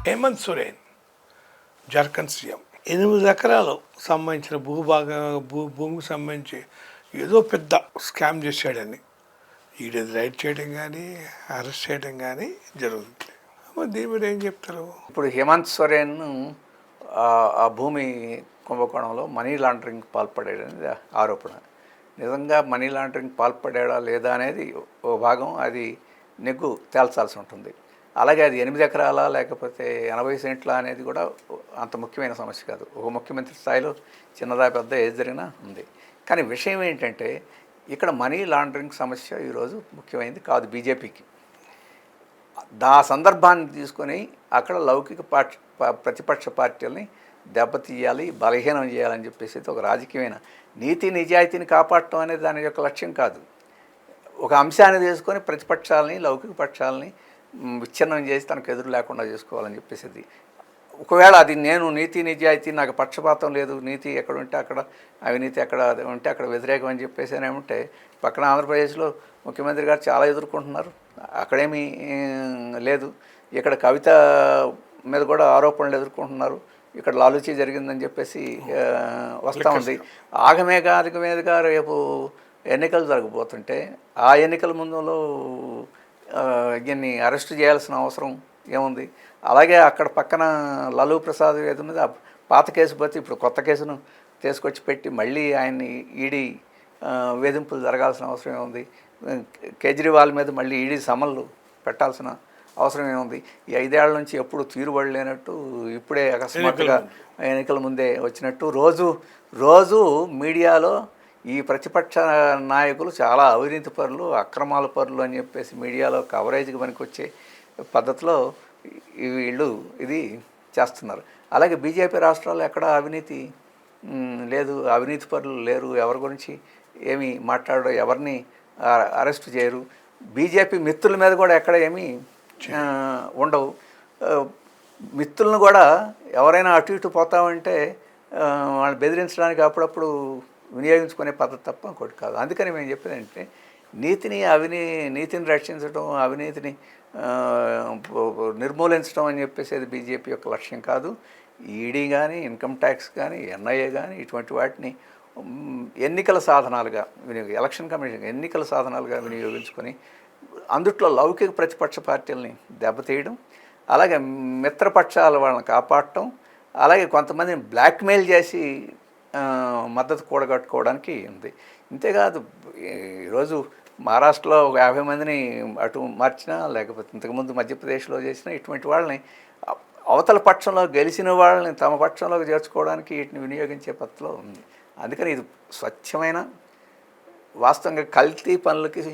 Hemant Soren Jharkhand CM 8 ఎకరాలు సంబంధించిన భూమికి సంబంధించి ఏదో పెద్ద స్కామ్ చేశాడని ఈడేది రైడ్ చేయడం కానీ అరెస్ట్ చేయడం కానీ జరుగుతుంది. మరి దీని మీద ఏం చెప్తారు? ఇప్పుడు హేమంత్ సోరెన్ ఆ భూమి కుంభకోణంలో మనీ లాండరింగ్ పాల్పడాడనేది ఆరోపణ. నిజంగా మనీ లాండరింగ్ పాల్పడాడా లేదా అనేది ఓ భాగం, అది నెగ్గు తేల్చాల్సి ఉంటుంది. అలాగే అది 8 ఎకరాల లేకపోతే 80 సెంట్ల అనేది కూడా అంత ముఖ్యమైన సమస్య కాదు. ఒక ముఖ్యమంత్రి స్థాయిలో చిన్నదా పెద్ద ఏది జరిగినా ఉంది. కానీ విషయం ఏంటంటే ఇక్కడ మనీ లాండరింగ్ సమస్య ఈరోజు ముఖ్యమైనది కాదు బీజేపీకి. ఆ సందర్భాన్ని తీసుకొని అక్కడ లౌకిక ప్రతిపక్ష పార్టీలని దెబ్బతీయాలి, బలహీనం చేయాలని చెప్పేసి ఒక రాజకీయమైన నీతి నిజాయితీని కాపాడటం అనేది దాని యొక్క లక్ష్యం కాదు. ఒక అంశాన్ని తీసుకొని ప్రతిపక్షాలని లౌకిక పక్షాలని విచ్ఛిన్నం చేసి తనకు ఎదురు లేకుండా చేసుకోవాలని చెప్పేసి, ఒకవేళ అది నేను నీతి నిజాయితీ నాకు పక్షపాతం లేదు, నీతి ఎక్కడ ఉంటే అక్కడ అవినీతి ఎక్కడ ఉంటే అక్కడ వ్యతిరేకం అని చెప్పేసి ఏమంటే పక్కన ఆంధ్రప్రదేశ్లో ముఖ్యమంత్రి గారు చాలా ఎదుర్కొంటున్నారు, అక్కడేమీ లేదు. ఇక్కడ కవిత మీద కూడా ఆరోపణలు ఎదుర్కొంటున్నారు, ఇక్కడ లాలూచీ జరిగిందని చెప్పేసి వస్తూ ఉంది. ఆగమేఘాదిక మీదుగా రేపు ఎన్నికలు జరగబోతుంటే ఆ ఎన్నికల ముందులో దీన్ని అరెస్ట్ చేయాల్సిన అవసరం ఏముంది? అలాగే అక్కడ పక్కన లలూ ప్రసాద్ ఏది ఉన్నది, ఆ పాత కేసు బట్టి ఇప్పుడు కొత్త కేసును తీసుకొచ్చి పెట్టి మళ్ళీ ఆయన్ని ఈడీ వేధింపులు జరగాల్సిన అవసరం ఏముంది? కేజ్రీవాల్ మీద మళ్ళీ ఈడీ సమన్లు పెట్టాల్సిన అవసరం ఏముంది? ఈ 5 ఏళ్ల నుంచి ఎప్పుడు తీరుబడలేనట్టు ఇప్పుడే అకస్మాత్తుగా ఎన్నికల ముందే వచ్చినట్టు రోజు మీడియాలో ఈ ప్రతిపక్ష నాయకులు చాలా అవినీతి పరులు, అక్రమాల పరులు అని చెప్పేసి మీడియాలో కవరేజ్కి పనికొచ్చే పద్ధతిలో వీళ్ళు ఇది చేస్తున్నారు. అలాగే బీజేపీ రాష్ట్రాల్లో ఎక్కడ అవినీతి లేదు, అవినీతి పరులు లేరు, ఎవరి గురించి ఏమీ మాట్లాడరు, ఎవరిని అరెస్ట్ చేయరు. బీజేపీ మిత్రుల మీద కూడా ఎక్కడ ఏమీ ఉండవు. మిత్రులను కూడా ఎవరైనా అటు ఇటు పోతామంటే వాళ్ళని బెదిరించడానికి అప్పుడప్పుడు వినియోగించుకునే పద్ధతి తప్ప ఇంకోటి కాదు. అందుకని మేము చెప్పేదంటే నీతిని రక్షించడం, అవినీతిని నిర్మూలించడం అని చెప్పేసి బీజేపీ యొక్క లక్ష్యం కాదు. ఈడీ కానీ, ఇన్కమ్ ట్యాక్స్ కానీ, ఎన్ఐఏ కానీ ఇటువంటి వాటిని ఎన్నికల సాధనాలుగా ఎలక్షన్ కమిషన్ ఎన్నికల సాధనాలుగా వినియోగించుకొని అందుట్లో లౌకిక ప్రతిపక్ష పార్టీలని దెబ్బతీయడం, అలాగే మిత్రపక్షాల వాళ్ళని కాపాడటం, అలాగే కొంతమందిని బ్లాక్మెయిల్ చేసి మద్దతు కూడగట్టుకోవడానికి ఉంది. ఇంతేకాదు, ఈరోజు మహారాష్ట్రలో ఒక 50 మందిని అటు మార్చినా, లేకపోతే ఇంతకుముందు మధ్యప్రదేశ్లో చేసినా ఇటువంటి వాళ్ళని అవతల పక్షంలో గెలిచిన వాళ్ళని తమ పక్షంలోకి చేర్చుకోవడానికి వీటిని వినియోగించే పద్ధతిలో ఉంది. అందుకని ఇది స్వచ్ఛమైన వాస్తవంగా కల్తీ పనులకి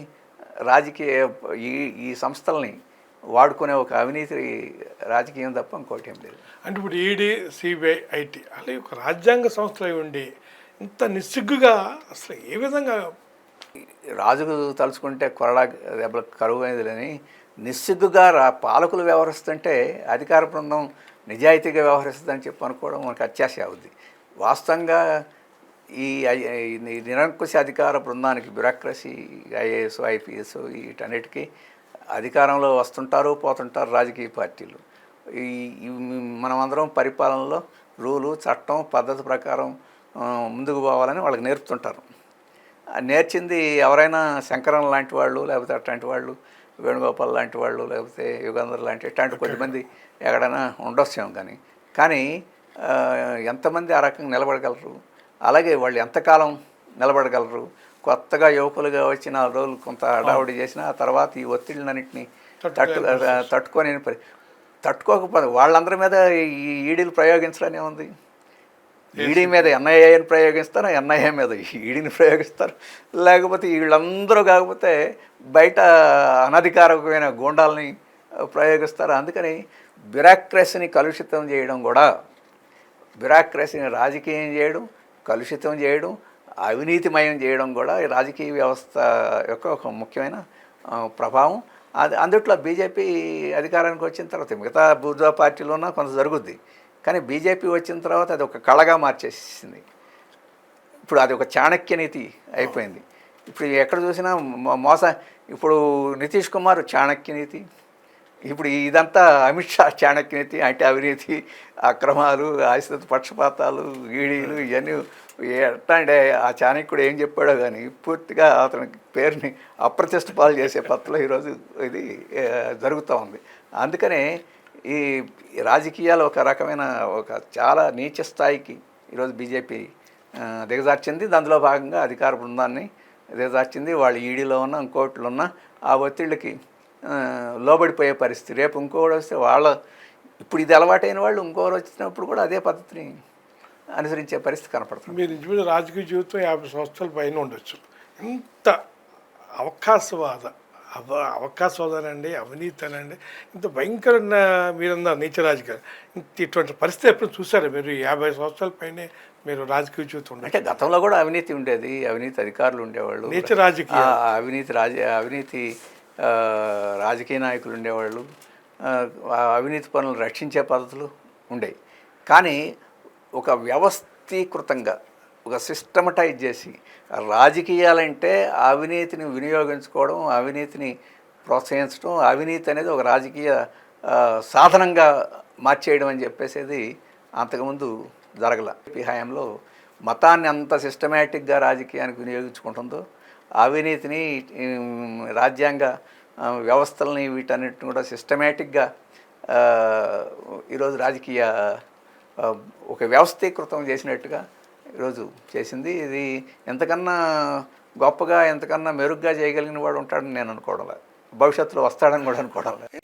రాజకీయ ఈ సంస్థల్ని వాడుకునే ఒక అవినీతి రాజకీయం తప్ప ఇంకోటి ఏం లేదు. అంటే ఇప్పుడు ఈడీ, సిబిఐ, ఐటీ అలాగే ఒక రాజ్యాంగ సంస్థలు ఉండి ఇంత నిస్సిగ్గుగా అసలు ఏ విధంగా రాజుకు తలుచుకుంటే కొరడా దెబ్బలకు కరువు అయిందని నిస్సిగ్గుగా పాలకులు వ్యవహరిస్తుంటే అధికార బృందం నిజాయితీగా వ్యవహరిస్తుందని చెప్పి అనుకోవడం మనకు అత్యాశ అవుద్ది. వాస్తవంగా ఈ నిరంకుశ అధికార బృందానికి బ్యూరోక్రసీ, ఐఏఎస్, ఐపీఎస్ వీటన్నిటికీ అధికారంలో వస్తుంటారు పోతుంటారు రాజకీయ పార్టీలు. మనమందరం పరిపాలనలో రూలు, చట్టం, పద్ధతి ప్రకారం ముందుకు పోవాలని వాళ్ళకి నేర్పుతుంటారు. నేర్చింది ఎవరైనా శంకరన్ లాంటి వాళ్ళు, లేకపోతే అట్లాంటి వాళ్ళు, వేణుగోపాల్ లాంటి వాళ్ళు, లేకపోతే యుగంధర్ లాంటి ఇట్లాంటి కొద్దిమంది ఎక్కడైనా ఉండొచ్చాము. కానీ ఎంతమంది ఆ రకంగా నిలబడగలరు? అలాగే వాళ్ళు ఎంతకాలం నిలబడగలరు? కొత్తగా యువకులుగా వచ్చి 4 రోజులు కొంత హడావుడి చేసిన ఆ తర్వాత ఈ ఒత్తిళ్ళన్నింటినీ తట్టుకోకపోతే వాళ్ళందరి మీద ఈ ఈడీలు ప్రయోగించడమే ఉంది. ఈడీ మీద ఎన్ఐఏని ప్రయోగిస్తారు, ఎన్ఐఏ మీద ఈడీని ప్రయోగిస్తారు. లేకపోతే వీళ్ళందరూ కాకపోతే బయట అనధికారికమైన గూండాలని ప్రయోగిస్తారు. అందుకని బ్యూరోక్రసీని కలుషితం చేయడం కూడా, బ్యూరోక్రసీని రాజకీయం చేయడం, కలుషితం చేయడం, అవినీతిమయం చేయడం కూడా ఈ రాజకీయ వ్యవస్థ యొక్క ఒక ముఖ్యమైన ప్రభావం. అందుట్లో బీజేపీ అధికారానికి వచ్చిన తర్వాత మిగతా బూర్జువా పార్టీలోనా కొంత జరుగుద్ది, కానీ బీజేపీ వచ్చిన తర్వాత అది ఒక కళగా మార్చేసింది. ఇప్పుడు అది ఒక చాణక్య నీతి అయిపోయింది. ఇప్పుడు ఎక్కడ చూసినా ఇప్పుడు నితీష్ కుమార్ చాణక్య నీతి, ఇప్పుడు ఇదంతా అమిత్ షా చాణక్యనీతి అంటే అవినీతి అక్రమాలు ఆశ్రిత పక్షపాతాలు ఈడీలు ఇవన్నీ ఎట్లా అంటే ఆ చాణక్యుడు ఏం చెప్పాడో కానీ పూర్తిగా అతని పేరుని అప్రతిష్ట పాలు చేసే పత్రలో ఈరోజు ఇది జరుగుతూ ఉంది. అందుకనే ఈ రాజకీయాలు ఒక రకమైన ఒక చాలా నీచ స్థాయికి ఈరోజు బీజేపీ దిగజార్చింది. దానిలో భాగంగా అధికార బృందాన్ని దిగజార్చింది. వాళ్ళు ఈడీలో ఉన్న ఇంకోటిలో ఉన్న ఆ ఒత్తిళ్ళకి లోబడిపోయే పరిస్థితి. రేపు ఇంకోటి వస్తే ఇప్పుడు ఇది అలవాటైన వాళ్ళు ఇంకోరు వచ్చినప్పుడు కూడా అదే పద్ధతిని అనుసరించే పరిస్థితి కనపడుతుంది. మీరు నిజమైన రాజకీయ జీవితం 50 సంవత్సరాల పైన ఉండొచ్చు. ఇంత అవకాశవాదానండి, అవినీతి అనండి, ఇంత భయంకరమైన మీరన్నారు నీచ రాజకీయాలు. ఇటువంటి పరిస్థితి ఎప్పుడు చూసారు మీరు? 50 సంవత్సరాల పైనే మీరు రాజకీయ జీవితం ఉండదు. అంటే గతంలో కూడా అవినీతి ఉండేది, అవినీతి అధికారులు ఉండేవాళ్ళు, నీచ రాజకీయ అవినీతి రాజకీయ నాయకులు ఉండేవాళ్ళు, అవినీతి పనులు రక్షించే పద్ధతులు ఉండేవి. కానీ ఒక వ్యవస్థీకృతంగా ఒక సిస్టమటైజ్ చేసి రాజకీయాలంటే అవినీతిని వినియోగించుకోవడం, అవినీతిని ప్రోత్సహించడం, అవినీతి అనేది ఒక రాజకీయ సాధనంగా మార్చేయడం అని చెప్పేసేది అంతకుముందు జరగల. ఈ హయాంలో మతాన్ని అంత సిస్టమేటిక్గా రాజకీయానికి వినియోగించుకుంటుందో, అవినీతిని రాజ్యాంగ వ్యవస్థలని వీటన్నిటిని కూడా సిస్టమేటిక్గా ఈరోజు రాజకీయ ఒక వ్యవస్థీకృతం చేసినట్టుగా ఈరోజు చేసింది. ఇది ఎంతకన్నా గొప్పగా ఎంతకన్నా మెరుగ్గా చేయగలిగిన వాడు ఉంటాడని నేను అనుకోవడం లేదు. భవిష్యత్తులో వస్తాడని కూడా అనుకోవడం లేదు.